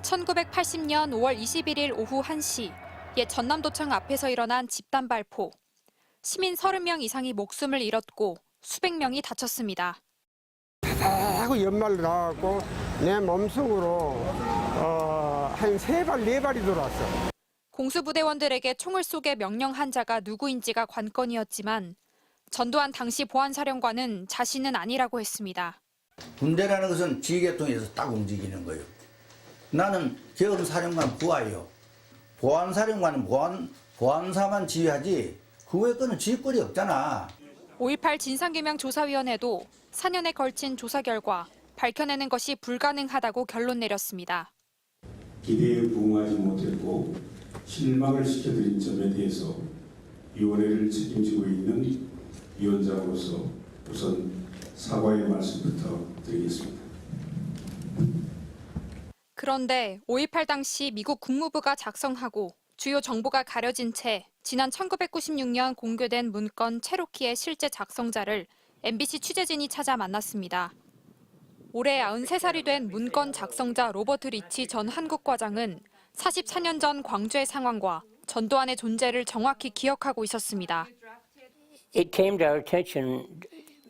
1980년 5월 21일 오후 1시, 옛 전남도청 앞에서 일어난 집단 발포. 시민 30명 이상이 목숨을 잃었고 수백 명이 다쳤습니다. 하고 연말로 나왔고 내 몸속으로 한 3발, 4발이 들어왔어. 공수부대원들에게 총을 쏘게 명령한 자가 누구인지가 관건이었지만 전두환 당시 보안사령관은 자신은 아니라고 했습니다. 군대라는 것은 지휘계통에서 딱 움직이는 거예요. 나는 계엄사령관 부하예요. 보안사령관은 보안사만 지휘하지 그 외 거는 지휘권이 없잖아. 5.18 진상규명조사위원회도 4년에 걸친 조사 결과 밝혀내는 것이 불가능하다고 결론 내렸습니다. 기대에 부응하지 못했고 실망을 시켜드린 점에 대해서 위원회를 책임지고 있는 위원장으로서 우선 사과의 말씀부터 드리겠습니다. 그런데 5.18 당시 미국 국무부가 작성하고 주요 정보가 가려진 채 지난 1996년 공개된 문건 체로키의 실제 작성자를 MBC 취재진이 찾아 만났습니다. 올해 93살이 된 문건 작성자 로버트 리치 전 한국과장은 44년 전 광주의 상황과 전두환의 존재를 정확히 기억하고 있었습니다. It came to our attention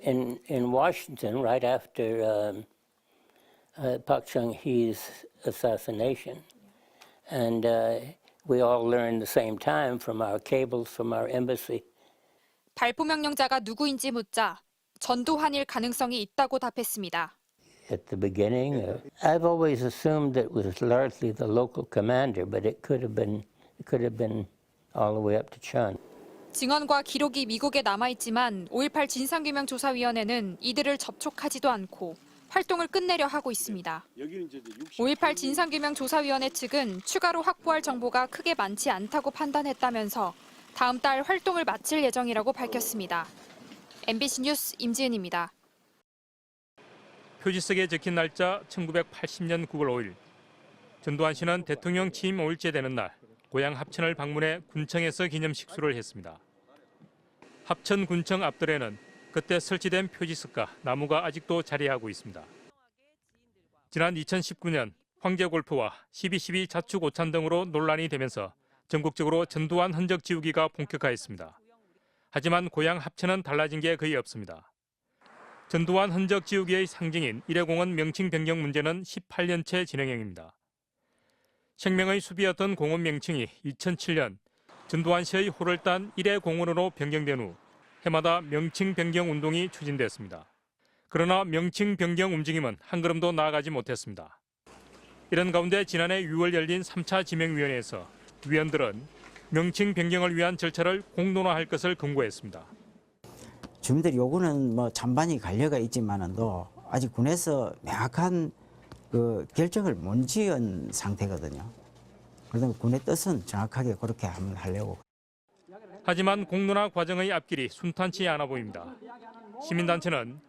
in Washington right after Park Chung-hee's assassination, and we all learned the same time from our cables from our embassy. 발포 명령자가 누구인지 묻자 전두환일 가능성이 있다고 답했습니다. At the beginning, I've always assumed that it was largely the local commander, but it could have been all the way up to Chun. 증언과 기록이 미국에 남아있지만 5.18 진상규명조사위원회는 이들을 접촉하지도 않고 활동을 끝내려 하고 있습니다. 5.18 진상규명조사위원회 측은 추가로 확보할 정보가 크게 많지 않다고 판단했다면서 다음 달 활동을 마칠 예정이라고 밝혔습니다. MBC 뉴스 임지은입니다. 표지석에 적힌 날짜 1980년 9월 5일. 전두환 씨는 대통령 취임 5일째 되는 날 고향 합천을 방문해 군청에서 기념식수를 했습니다. 합천 군청 앞뜰에는 그때 설치된 표지석과 나무가 아직도 자리하고 있습니다. 지난 2019년 황제골프와 12.12 자축 오찬 등으로 논란이 되면서 전국적으로 전두환 흔적 지우기가 본격화했습니다. 하지만 고향 합천은 달라진 게 거의 없습니다. 전두환 흔적 지우기의 상징인 일회공원 명칭 변경 문제는 18년째 진행형입니다. 생명의 숲이었던 공원 명칭이 2007년 전두환 씨의 호를 딴 일회공원으로 변경된 후 해마다 명칭 변경 운동이 추진됐습니다. 그러나 명칭 변경 움직임은 한 걸음도 나아가지 못했습니다. 이런 가운데 지난해 6월 열린 3차 지명위원회에서 위원들은 명칭 변경을 위한 절차를 공론화할 것을 권고했습니다. 주민들 요구는 뭐 찬반이 갈려가 있지만도 아직 군에서 명확한 그 결정을 못 지은 상태거든요. 그래서 군의 뜻은 정확하게 그렇게 한번 하려고. 하지만 공론화 과정의 앞길이 순탄치 않아 보입니다. 시민단체는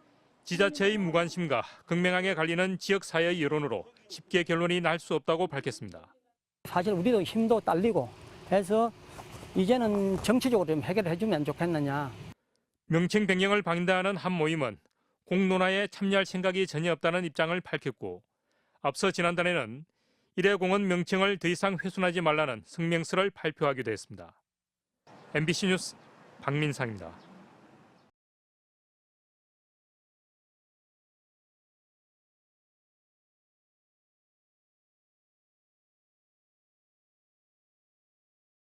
지자체의 무관심과 극명하게 갈리는 지역사회의 여론으로 쉽게 결론이 날 수 없다고 밝혔습니다. 사실 우리도 힘도 딸리고 해서 이제는 정치적으로 좀 해결해 주면 좋겠느냐. 명칭 변경을 반대하는 한 모임은 공론화에 참여할 생각이 전혀 없다는 입장을 밝혔고 앞서 지난달에는 일회공원 명칭을 더 이상 훼손하지 말라는 성명서를 발표하기도 했습니다. MBC 뉴스 박민상입니다.